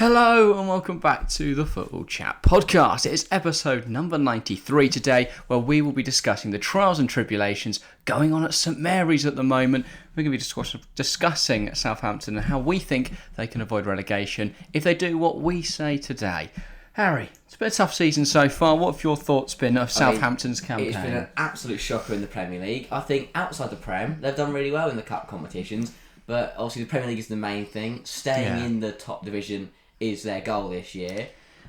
Hello and welcome back to the Football Chat podcast. It is episode number 93 today, where we will be discussing the trials and tribulations going on at St Mary's at the moment. We're going to be discussing Southampton and how we think they can avoid relegation if they do what we say today. Harry, it's been a tough season so far. What have your thoughts been of Southampton's campaign? It's been an absolute shocker in the Premier League. I think outside the Prem, they've done really well in the cup competitions, but obviously the Premier League is the main thing. Staying in the top division is their goal this year,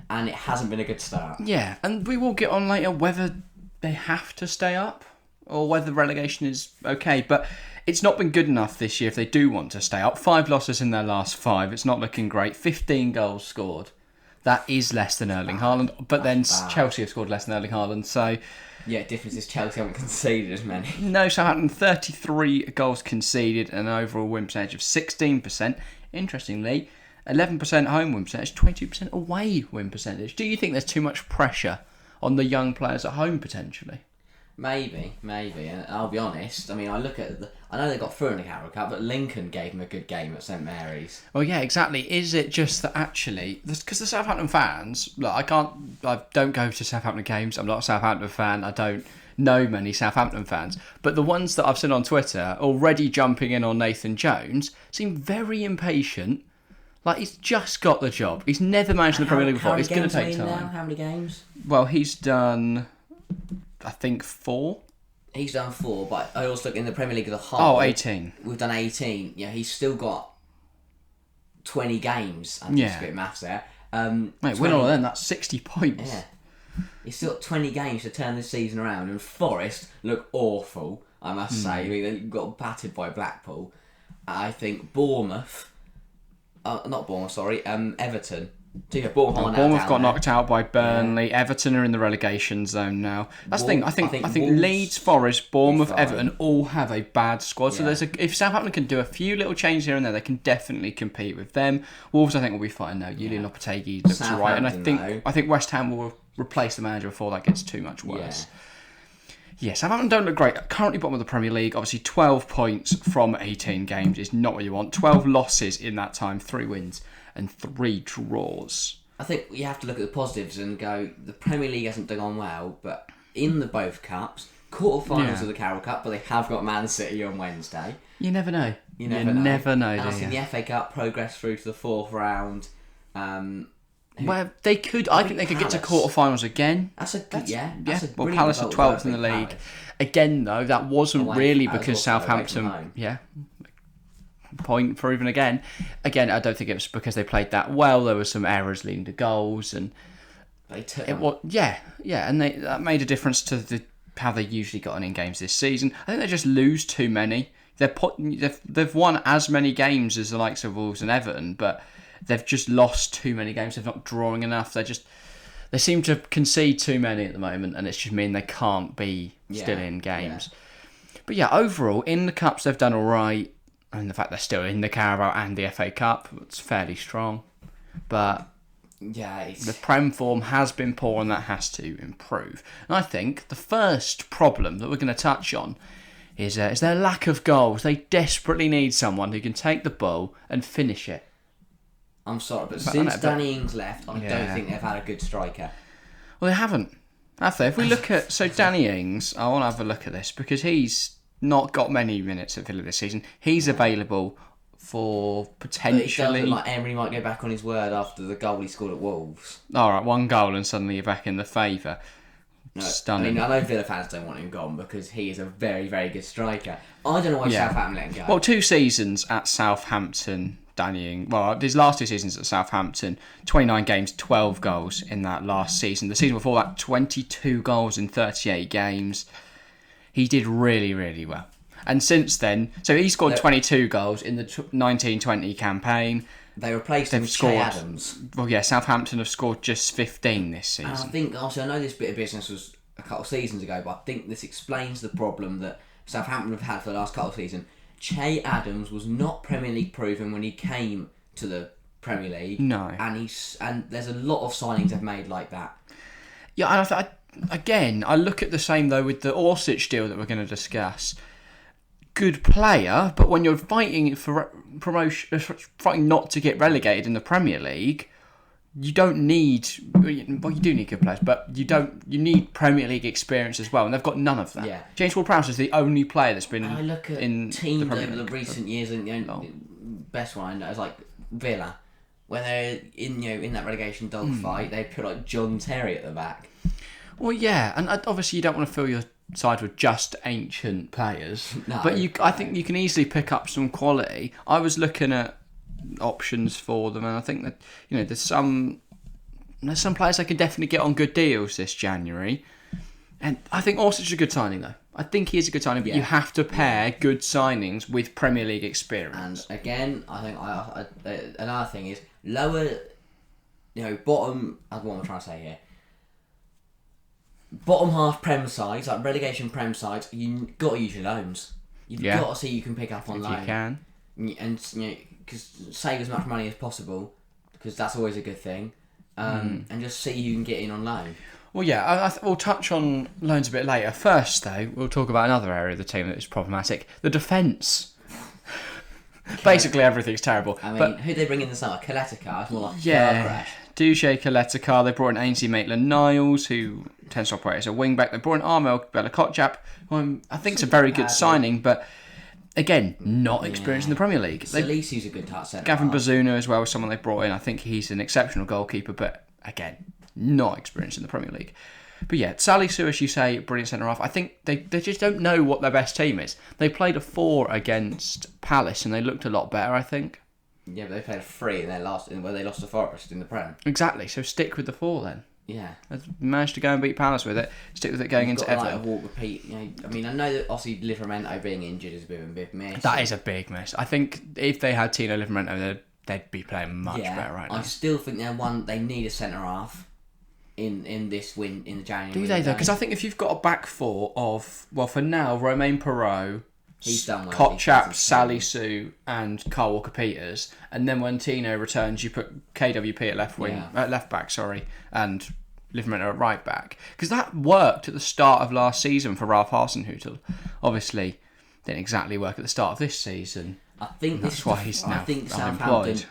and it hasn't been a good start. Yeah, and we will get on later whether they have to stay up or whether relegation is okay, but it's not been good enough this year if they do want to stay up. 5 losses in their last 5, it's not looking great. 15 goals scored. That is less than Erling Haaland, but then Chelsea have scored less than Erling Haaland, so... Yeah, difference is Chelsea haven't conceded as many. No, Southampton 33 goals conceded and an overall win percentage of 16%. Interestingly, 11% home win percentage, 22% away win percentage. Do you think there's too much pressure on the young players at home potentially? Maybe. And I'll be honest. I mean, I know they got through in the Carabao Cup, but Lincoln gave them a good game at St Mary's. Well, yeah, exactly. Is it just that actually, because the Southampton fans, look, I don't go to Southampton games. I'm not a Southampton fan. I don't know many Southampton fans, but the ones that I've seen on Twitter already jumping in on Nathan Jones seem very impatient. Like, he's just got the job. He's never managed in the Premier League before. It's going to take time. Now? How many games? Well, he's done, I think, 4. He's done 4, but I also look in the Premier League as a whole. Oh, 18. We've done 18. Yeah, he's still got 20 games. I'm just a bit of maths there. Mate, win all of them, that's 60 points. Yeah. He's still got 20 games to turn this season around, and Forest look awful, I must say. I mean, they got battered by Blackpool. I think Bournemouth... Everton. So yeah, Bournemouth got knocked out by Burnley. Yeah. Everton are in the relegation zone now. That's the thing. I think Leeds, Forest, Bournemouth, Everton all have a bad squad. Yeah. So if Southampton can do a few little changes here and there, they can definitely compete with them. Wolves, I think, will be fine now. Julian Lopetegui looks right, and I think West Ham will replace the manager before that gets too much worse. Yeah, Southampton don't look great. Currently bottom of the Premier League. Obviously, 12 points from 18 games is not what you want. 12 losses in that time, 3 wins and 3 draws. I think you have to look at the positives and go, the Premier League hasn't done well, but in the both cups, quarterfinals of the Carabao Cup, but they have got Man City on Wednesday. You never know. You never know, do you? In the FA Cup, progress through to the 4th round. Well, they could. I think they could get to quarterfinals again. That's a good, Well, Palace are 12th in the league. Again, though, that wasn't really because Southampton. Point proven again. Again, I don't think it was because they played that well. There were some errors leading to goals, and and that made a difference to how they usually got on in games this season. I think they just lose too many. They've won as many games as the likes of Wolves and Everton, but they've just lost too many games. They're not drawing enough. They seem to concede too many at the moment, and it's just mean they can't be still in games. Yeah. But yeah, overall, in the Cups, they've done all right. And the fact they're still in the Carabao and the FA Cup, it's fairly strong. But the Prem form has been poor, and that has to improve. And I think the first problem that we're going to touch on is their lack of goals. They desperately need someone who can take the ball and finish it. I'm sorry, but since Danny Ings left, I don't think they've had a good striker. Well, they haven't, have they? If we look at... So Danny Ings, I want to have a look at this, because he's not got many minutes at Villa this season. He's available for potentially... But it does look like Emery might go back on his word after the goal he scored at Wolves. All right, 1 goal and suddenly you're back in the favour. No, Stunning. I know Villa fans don't want him gone because he is a very, very good striker. I don't know why Southampton let him go. Well, 2 seasons at Southampton... his last 2 seasons at Southampton, 29 games, 12 goals in that last season. The season before that, 22 goals in 38 games. He did really, really well. And since then, so he scored 22 goals in the 19-20 campaign. They replaced him with Che Adams. Well, yeah, Southampton have scored just 15 this season. And I think, also, I know this bit of business was a couple of seasons ago, but I think this explains the problem that Southampton have had for the last couple of seasons. Che Adams was not Premier League proven when he came to the Premier League. No. And there's a lot of signings they've made like that. Yeah, and I look at the same, though, with the Orsic deal that we're going to discuss. Good player, but when you're fighting for promotion, fighting not to get relegated in the Premier League, you don't need. Well, you do need good players, but you need Premier League experience as well, and they've got none of that. Yeah. James Ward-Prowse is the only player that's been. And I look at in teams the over the recent years, and the best one I know is like Villa, when they're in that relegation dogfight, they put like John Terry at the back. Well, yeah, and obviously you don't want to fill your side with just ancient players, No, but I think you can easily pick up some quality. I was looking at options for them, and I think that there's some players they could definitely get on good deals this January, and I think Orsic is a good signing though. I think he is a good signing, but you have to pair good signings with Premier League experience. And again, I think another thing is lower, bottom. What am I trying to say here? Bottom half Prem sides, like relegation Prem sides, you got to use your loans. You've got to see you can pick up on loan. You can, and because save as much money as possible, because that's always a good thing. And just see who you can get in on loan. Well, yeah, we'll touch on loans a bit later. First, though, we'll talk about another area of the team that is problematic: the defence. Basically, everything's terrible. I mean, who they bring in the summer? Kaletica. It's more like Duche Kaletica. They brought in Ainsley Maitland-Niles, who tends to operate as a wing-back. They brought in Armel Bella-Kotchap, who I think is a very good signing, but again, not experienced in the Premier League. Salisi's a good touch centre. Gavin Bazunu as well is someone they brought in. I think he's an exceptional goalkeeper, but again, not experienced in the Premier League. But yeah, Salisu, as you say, brilliant centre-half. I think they just don't know what their best team is. They played a 4 against Palace and they looked a lot better, I think. Yeah, but they played a 3 and they lost to Forest in the Prem. Exactly, so stick with the 4 then. Yeah. They've managed to go and beat Palace with it. Stick with it going into Everton. Walk repeat. I mean, I know that obviously Livramento being injured is a bit of a big miss. That is a big miss. I think if they had Tino Livramento, they'd be playing much better right now. I still think they need a centre-half in this win in the January. Do they though? Because I think if you've got a back 4 of, well, for now, Romain Perrault, he's done well. Kotchap, Salisu, and Kyle Walker-Peters, and then when Tino returns, you put KWP at left back, and Livramento at right back. Because that worked at the start of last season for Ralph Hasenhüttl. Obviously, didn't exactly work at the start of this season. I think that's why he's now Southampton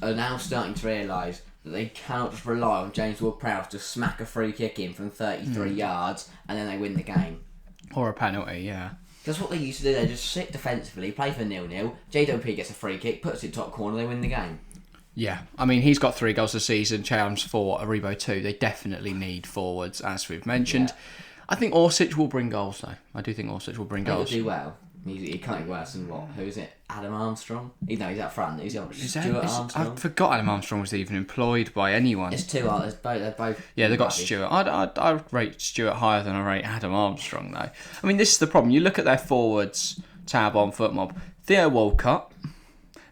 are now starting to realise that they cannot just rely on James Ward-Prowse to smack a free kick in from 33 yards and then they win the game. Or a penalty, yeah. That's what they used to do. They just sit defensively, play for 0-0. JWP gets a free kick, puts it top corner, they win the game. Yeah, I mean, he's got 3 goals this season, Chams 4, Aribo 2. They definitely need forwards, as we've mentioned. Yeah. I think Orsic will bring goals, though. I do think Orsic will bring goals. He'll do well. He can't be worse than what? Who is it? Adam Armstrong? He's out front. Stuart Armstrong? I forgot Adam Armstrong was even employed by anyone. It's 2 others. They're both. Yeah, they've got Stuart. I'd rate Stuart higher than I rate Adam Armstrong, though. I mean, this is the problem. You look at their forwards tab on FootMob. Theo Walcott,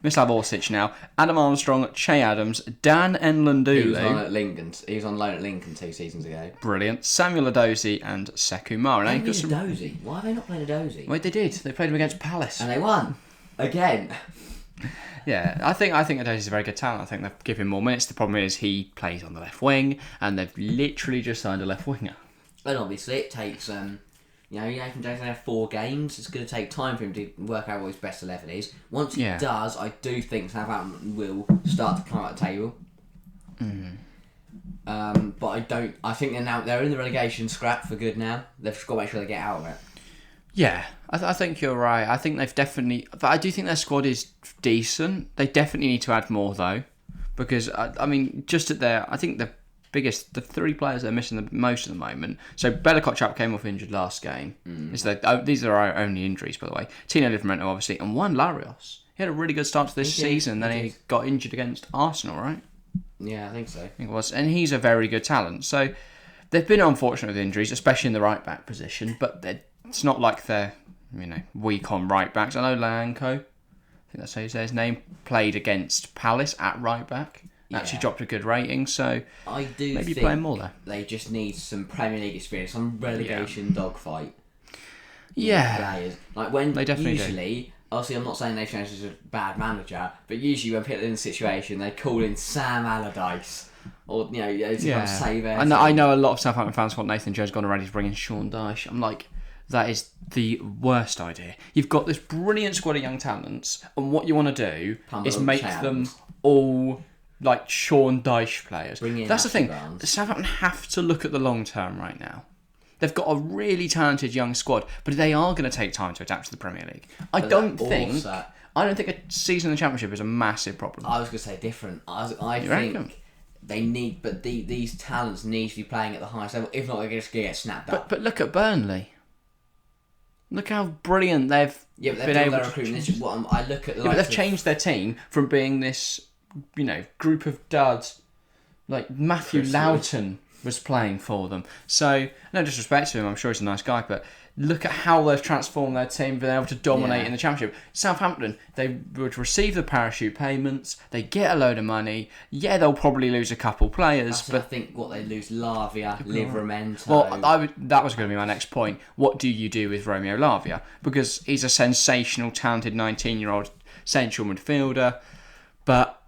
Mislav Orsic now, Adam Armstrong, Che Adams, Dan Nlundulu. He was on at Lincoln. He was on loan at Lincoln 2 seasons ago. Brilliant. Samuel Adozie and Sekou Mara. Adozie? Why have they not played Adozie? Wait, they did. They played him against Palace. And they won. Again. Yeah, I think Adozie's a very good talent. I think they've given him more minutes. The problem is he plays on the left wing, and they've literally just signed a left winger. And obviously it takes... Nathan Jones only have 4 games. It's going to take time for him to work out what his best 11 is. Once he does, I do think Southampton will start to climb up the table. But I don't. I think they're in the relegation scrap for good now. They've just got to make sure they get out of it. Yeah, I think you're right. I think they've definitely... But I do think their squad is decent. They definitely need to add more, though. Because, I mean, just at their... I think the 3 players they're missing the most at the moment. So Bella-Kotchap came off injured last game. These are our only injuries, by the way. Tino Livramento, obviously, and Juan Larios. He had a really good start to this season, then he got injured against Arsenal, right? Yeah, I think so. I think it was. And he's a very good talent. So they've been unfortunate with injuries, especially in the right-back position, but it's not like they're weak on right-backs. I know Lanko, I think that's how you say his name, played against Palace at right-back. Actually dropped a good rating, so I do maybe think playing more there. They just need some Premier League experience, some relegation dogfight. Yeah, like when they definitely usually, obviously, I'm not saying Nathan Jones is a bad manager, but usually when people are in a situation, they call in Sam Allardyce or to save it. I know a lot of Southampton fans want Nathan Jones gone already to bring in Sean Dyche. I'm like, that is the worst idea. You've got this brilliant squad of young talents, and what you want to do is make them all like Sean Dyche players. That's the thing. Barnes. Southampton have to look at the long term right now. They've got a really talented young squad, but they are going to take time to adapt to the Premier League. I don't think a season in the Championship is a massive problem. I was going to say different. I think they need, but these talents need to be playing at the highest level. If not, they're just going to get snapped up. But look at Burnley. Look how brilliant they've been able to recruit. I look at. But they've changed their team from being this, group of duds, like Matthew Loughton was playing for them. So, no disrespect to him, I'm sure he's a nice guy, but look at how they've transformed their team, been able to dominate in the Championship. Southampton, they would receive the parachute payments, they get a load of money. Yeah, they'll probably lose a couple players, but I think what they lose, Lavia, Livramento. Well, that was going to be my next point. What do you do with Romeo Lavia? Because he's a sensational, talented 19-year-old central midfielder, but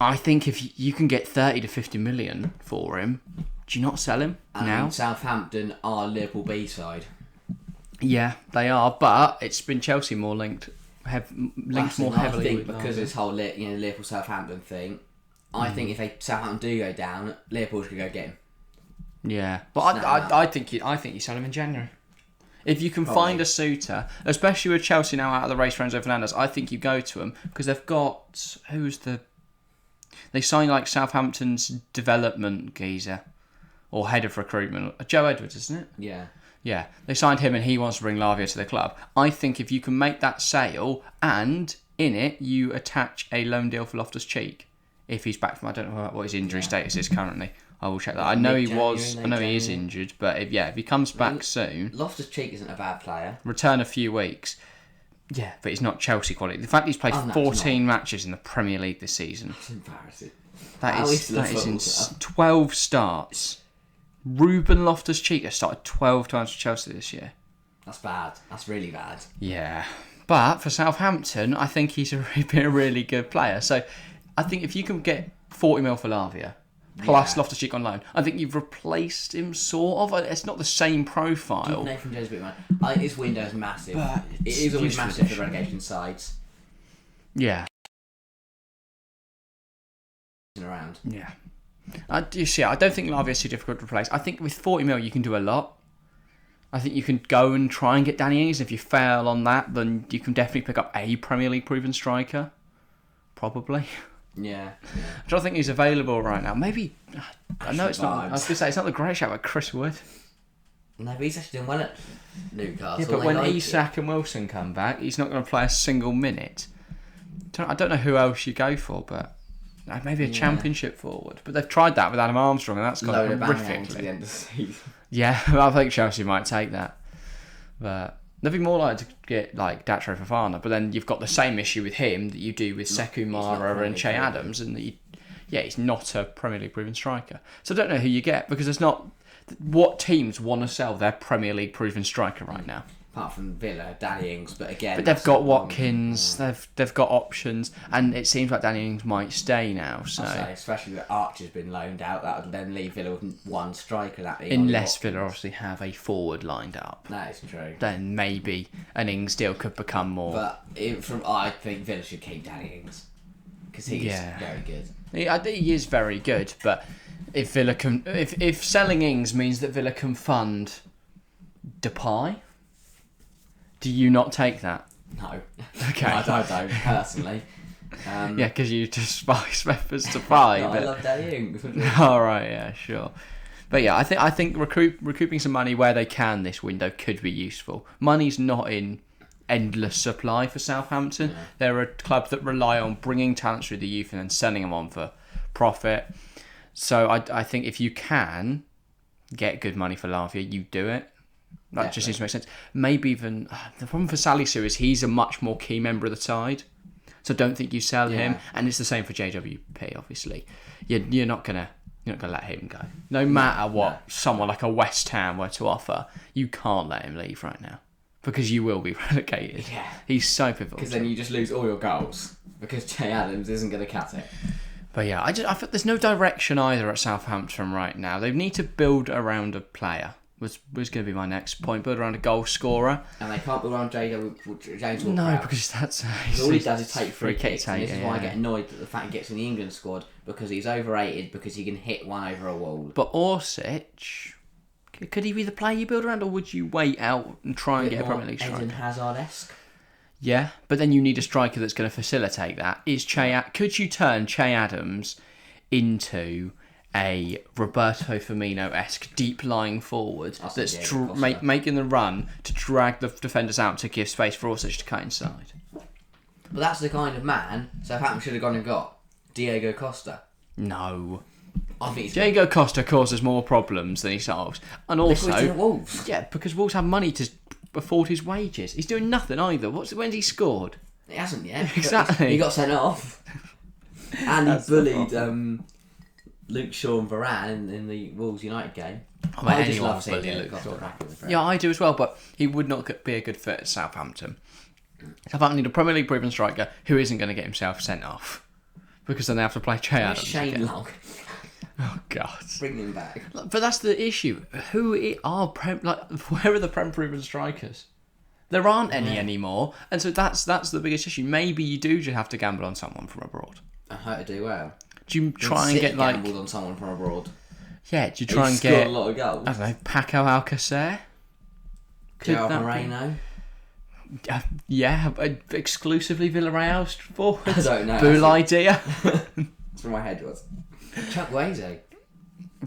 I think if you can get 30 to 50 million for him, do you not sell him now? Southampton are Liverpool B-side. Yeah, they are, but it's been Chelsea more linked more heavily. I think because this whole Liverpool Southampton thing, I think if Southampton do go down, Liverpool's gonna go get him. Yeah, but I think you sell him in January. If you can find a suitor, especially with Chelsea now out of the race for Enzo Fernandez, I think you go to them because they've got they signed like Southampton's development geezer or head of recruitment, Joe Edwards, isn't it? Yeah. Yeah, they signed him and he wants to bring Lavia to the club. I think if you can make that sale and in it you attach a loan deal for Loftus-Cheek, if he's back from, I don't know what his injury status is currently. I will check that. I know he is injured, but if he comes back soon, Loftus-Cheek isn't a bad player. Return a few weeks. Yeah, but he's not Chelsea quality. The fact he's played 14 matches in the Premier League this season. That's embarrassing. That is 12 starts. Ruben Loftus-Cheek has started 12 times for Chelsea this year. That's bad. That's really bad. Yeah. But for Southampton, I think he's been a really good player. So I think if you can get 40 mil for Lavia, plus Loftus-Cheek on loan, I think you've replaced him sort of. It's not the same profile. Nathan Jones a bit, man. I think his window's massive. But it is always massive for relegation sides. Yeah. Around. Yeah. I don't think Lavia is too difficult to replace. I think with 40 mil you can do a lot. I think you can go and try and get Danny Ings. If you fail on that, then you can definitely pick up a Premier League proven striker. Probably. Yeah. I don't think he's available right now. Maybe. I know it's not. I was going to say it's not the great shout, but Chris Wood. No, but he's actually doing well at Newcastle. Yeah, but when Isak and Wilson come back, he's not going to play a single minute. I don't know who else you go for, but. Maybe a championship forward. But they've tried that with Adam Armstrong and that's gone horrifically. To the end of the season. Yeah, I think Chelsea might take that. But they'd be more likely to get like Datro Fofana, but then you've got the same issue with him that you do with Sekou Mara and Che Adams, and he's not a Premier League proven striker. So I don't know who you get because there's not. What teams want to sell their Premier League proven striker right now? Apart from Villa, Danny Ings, but again... But they've got Watkins, they've got options, and it seems like Danny Ings might stay now. So especially that Archer's been loaned out, that would then leave Villa with one striker. Unless Villa obviously have a forward lined up. That is true. Then maybe an Ings deal could become more... But I think Villa should keep Danny Ings, because he's very good. He is very good, but if Villa can... If selling Ings means that Villa can fund Depay... Do you not take that? No. Okay. I don't personally. Yeah, because you despise Memphis to buy. I love Danny Ings. All right, yeah, sure. But yeah, I think recouping some money where they can this window could be useful. Money's not in endless supply for Southampton. Yeah. They're a club that rely on bringing talent through the youth and then selling them on for profit. So I think if you can get good money for Lavia, you do it. That just seems to make sense. Maybe even the problem for Salisu is he's a much more key member of the side, so don't think you sell him. And it's the same for JWP. Obviously, you're not gonna let him go. No matter what someone like a West Ham were to offer, you can't let him leave right now because you will be relegated. Yeah, he's so pivotal. Because then you just lose all your goals because Che Adams isn't going to cut it. But yeah, I feel there's no direction either at Southampton right now. They need to build around a player. was going to be my next point. Build around a goal scorer. And they can't build around James Ward-Prowse. No, because that's... all he does is take free kicks. And this is why I yeah. get annoyed at the fact he gets in the England squad, because he's overrated, because he can hit one over a wall. But Orsic... Could he be the player you build around, or would you wait out and try and get a Premier League striker? Eden Hazard-esque. Yeah, but then you need a striker that's going to facilitate that. Could you turn Che Adams into a Roberto Firmino-esque deep-lying forward that's making the run to drag the defenders out to give space for Orsic to cut inside? But that's the kind of man Southampton should have gone and got. Diego Costa. No. I think Diego Costa causes more problems than he solves. And also... Wolves. Yeah, because Wolves have money to afford his wages. He's doing nothing either. When's he scored? He hasn't yet. Exactly. He got sent off. And he bullied Luke Shaw and Varane in the Wolves United game. I just love seeing Diego Costa back in the Premier. Yeah, I do as well, but he would not be a good fit at Southampton. Southampton need a Premier League proven striker who isn't going to get himself sent off. Because then they have to play Che Adams Shane again. Long. Oh, God. Bring him back. But that's the issue. Where are the Prem proven strikers? There aren't any anymore. And so that's the biggest issue. Maybe you do just have to gamble on someone from abroad. I heard to do well. Do you try and get like... gambled on someone from abroad. Yeah, do you try and scored get... a lot of goals. I don't know, Paco Alcacer? Joao Moreno. Yeah, exclusively Villarreal forward. I don't know. Bull idea. That's where my head was. Chukwueze.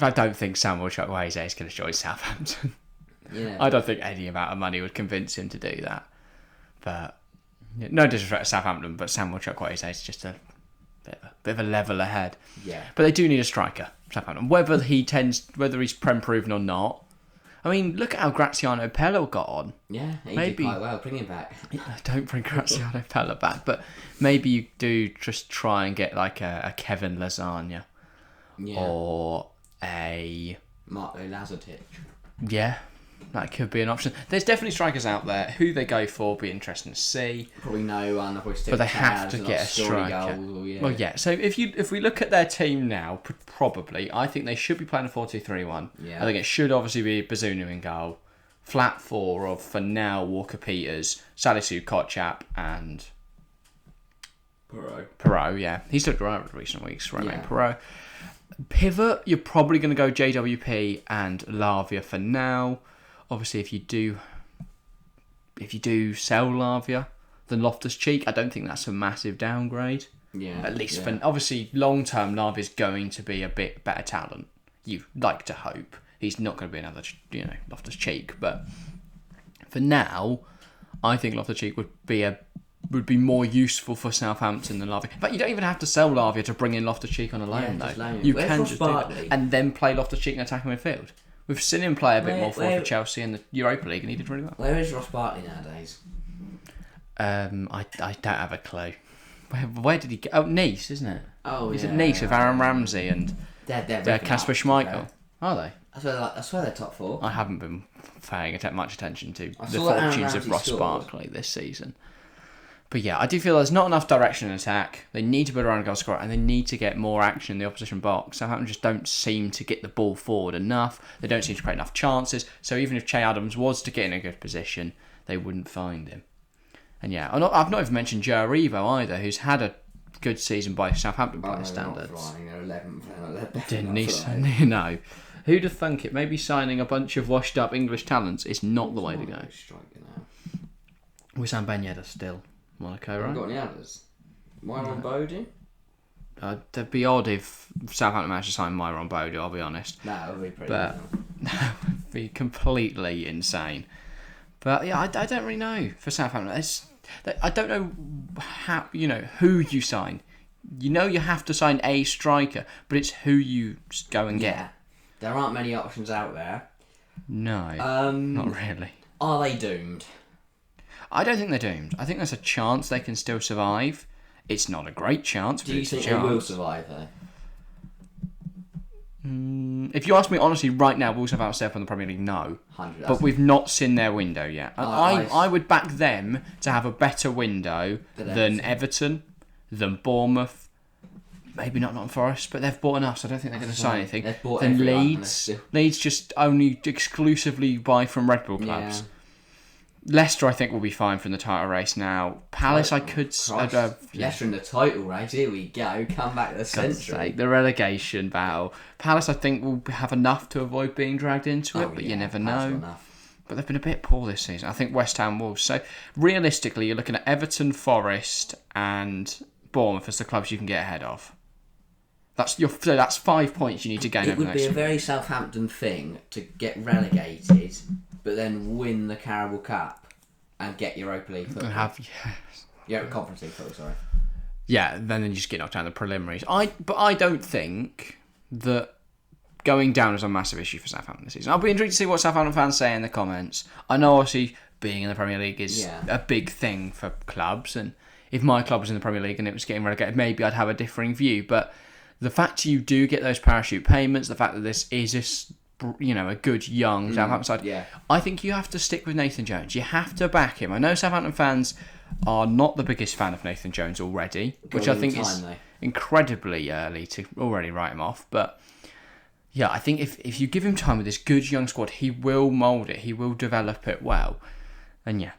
I don't think Samuel Chukwueze is going to join Southampton. Yeah. I don't think any amount of money would convince him to do that. But no disrespect to Southampton, but Samuel Chukwueze is just a bit of a level ahead. Yeah. But they do need a striker, Southampton. Whether he's Prem proven or not. I mean, look at how Graziano Pella got on. Yeah, he Maybe, did quite well. Bring him back. Don't bring Graziano Pella back, but maybe you do just try and get like a Kevin Lasagna. Yeah. Or a... Marco Lazotic. Yeah, that could be an option. There's definitely strikers out there. Who they go for will be interesting to see. Probably no one. But they have to get a striker. Well, yeah. So if we look at their team now, probably, I think they should be playing a 4-2-3-1. Yeah. I think it should obviously be Bazunu in goal. Flat four of, for now, Walker-Peters, Salisu, Kotchap, and... Perot, yeah. He's looked right in recent weeks, Romain Perot. Pivot, you're probably going to go JWP and Lavia for now. Obviously, if you do sell Lavia, then Loftus-Cheek, I don't think that's a massive downgrade. Yeah. At least for obviously long term, Lavia's going to be a bit better talent. You like to hope he's not going to be another, Loftus-Cheek, but for now, I think Loftus-Cheek would be more useful for Southampton than Lavia. But you don't even have to sell Lavia to bring in Loftus-Cheek on a loan, though. You can just do that and then play Loftus-Cheek in attacking midfield. We've seen him play a bit more for Chelsea in the Europa League, and he did really well. Where is Ross Barkley nowadays? I don't have a clue. Where did he go? Oh, Nice, isn't it? Oh, Is it Nice with Aaron Ramsey and they're Kasper Schmeichel? Are they? That's where they're top four. I haven't been paying much attention to the saw that Aaron fortunes of Ramsey Ross scored. Barkley this season. But yeah, I do feel there's not enough direction in attack. They need to build around a goal scorer, and they need to get more action in the opposition box. Southampton just don't seem to get the ball forward enough. They don't seem to create enough chances. So even if Che Adams was to get in a good position, they wouldn't find him. And yeah, I've not even mentioned Joe Aribo either, who's had a good season by Southampton player standards. They're 11th. Didn't he? No. Who'd have thunk it? Maybe signing a bunch of washed-up English talents is not the way to go. Wissam Ben Yedder still. Monaco, right? Got any others? Myron Bodie? That'd be odd if Southampton managed to sign Myron Bodie, I'll be honest. No, it would be pretty That would be completely insane. But yeah, I don't really know for Southampton. I don't know how, who you sign. You have to sign a striker, but it's who you go and get. Yeah. There aren't many options out there. No, not really. Are they doomed? I don't think they're doomed. I think there's a chance they can still survive. It's not a great chance, but it's a chance. Do you think they will survive, though? If you ask me honestly, right now, Wolves have outstepped on the Premier League, no. 100. But we've not seen their window yet. I would back them to have a better window than Everton, than Bournemouth, maybe not Nottingham Forest, but they've bought enough, so I don't think they're going to sign anything. They've bought then everyone, Leeds just only exclusively buy from Red Bull clubs. Leicester, I think, will be fine from the title race now. Palace, I could... Leicester in the title race, here we go. Come back to the century. The relegation battle. Palace, I think, will have enough to avoid being dragged into it, but you never know. But they've been a bit poor this season. I think West Ham will. So, realistically, you're looking at Everton, Forest, and Bournemouth as the clubs you can get ahead of. So that's 5 points you need to gain over the next. It would be a very Southampton thing to get relegated, but then win the Carabao Cup and get Europa League football. Conference League football, sorry. Yeah, then you just get knocked down in the preliminaries. But I don't think that going down is a massive issue for Southampton this season. I'll be intrigued to see what Southampton fans say in the comments. I know, obviously, being in the Premier League is a big thing for clubs, and if my club was in the Premier League and it was getting relegated, maybe I'd have a differing view. But the fact you do get those parachute payments, the fact that this is a good young Southampton side, I think you have to stick with Nathan Jones. You have to back him. I know Southampton fans are not the biggest fan of Nathan Jones already, which I think is incredibly early to already write him off. But yeah, I think if you give him time with this good young squad, he will mould it. He will develop it well. And yeah,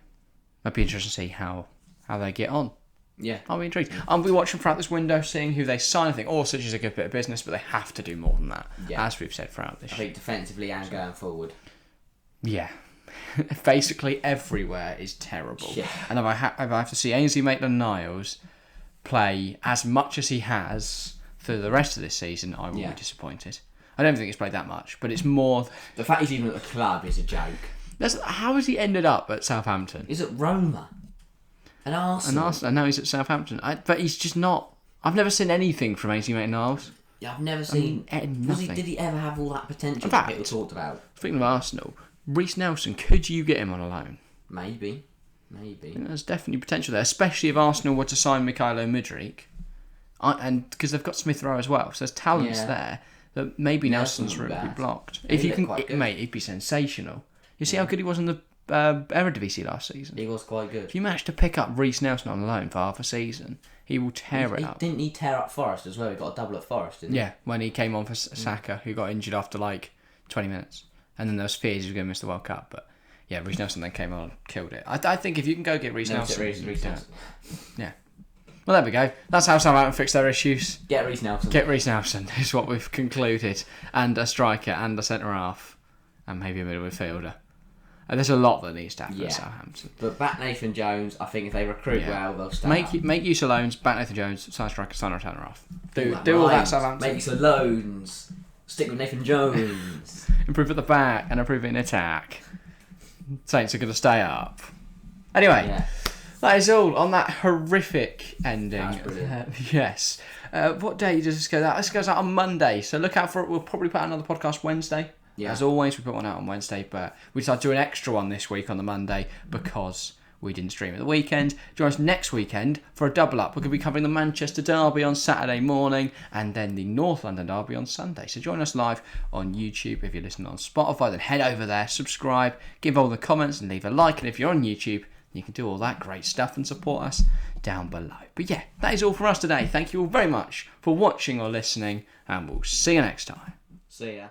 I'd be interested to see how they get on. Yeah. I'll be intrigued. I'll be watching throughout this window, seeing who they sign. I think Orsic is a good bit of business, but they have to do more than that, as we've said throughout this. I think defensively and going forward. Yeah. Basically everywhere is terrible. Yeah. And if I have to see Ainsley Maitland-Niles play as much as he has through the rest of this season, I will be disappointed. I don't think he's played that much, but it's more... The fact he's even at the club is a joke. How has he ended up at Southampton? He's at Roma. And Arsenal. I know he's at Southampton. But he's just not... I've never seen anything from Ainsley Maitland-Niles. Yeah, I've never seen... nothing. Did he ever have all that potential In fact, that people talked about? Speaking of Arsenal, Reece Nelson, could you get him on a loan? Maybe. There's definitely potential there, especially if Arsenal were to sign Mykhailo Mudryk. And because they've got Smith Rowe as well, so there's talents there that maybe Nelson's route would be blocked. If you can, mate, he'd be sensational. You see how good he was in the Eredivisie last season? He was quite good. If you manage to pick up Reece Nelson on loan for half a season, he will tear it up. Didn't he tear up Forest as well? He got a double at Forest, didn't he? Yeah, when he came on for Saka, who got injured after 20 minutes. And then there was fears he was going to miss the World Cup, but yeah, Reece Nelson then came on and killed it. I think if you can go get Reece Nelson... Reece Nelson. Yeah. Well, there we go. That's how Southampton fix their issues. Get Reece Nelson. Get Reece Nelson is what we've concluded. And a striker and a centre-half. And maybe a middle midfielder. And there's a lot that needs to happen at Southampton. But back Nathan Jones, I think if they recruit well, they'll stay Make use of loans, back Nathan Jones, sign a striker, sign a centre-half. Do all that, Southampton. Make use of loans. Stick with Nathan Jones. Improve at the back and improve in attack. Saints are going to stay up. Anyway, that is all on that horrific ending. That's brilliant. Yes. What day does this go out? This goes out on Monday, so look out for it. We'll probably put out another podcast Wednesday. Yeah. As always, we put one out on Wednesday, but we decided to do an extra one this week on the Monday because we didn't stream at the weekend. Join us next weekend for a double up. We're going to be covering the Manchester Derby on Saturday morning and then the North London Derby on Sunday. So join us live on YouTube. If you're listening on Spotify, then head over there, subscribe, give all the comments and leave a like. And if you're on YouTube, you can do all that great stuff and support us down below. But yeah, that is all for us today. Thank you all very much for watching or listening, and we'll see you next time. See ya.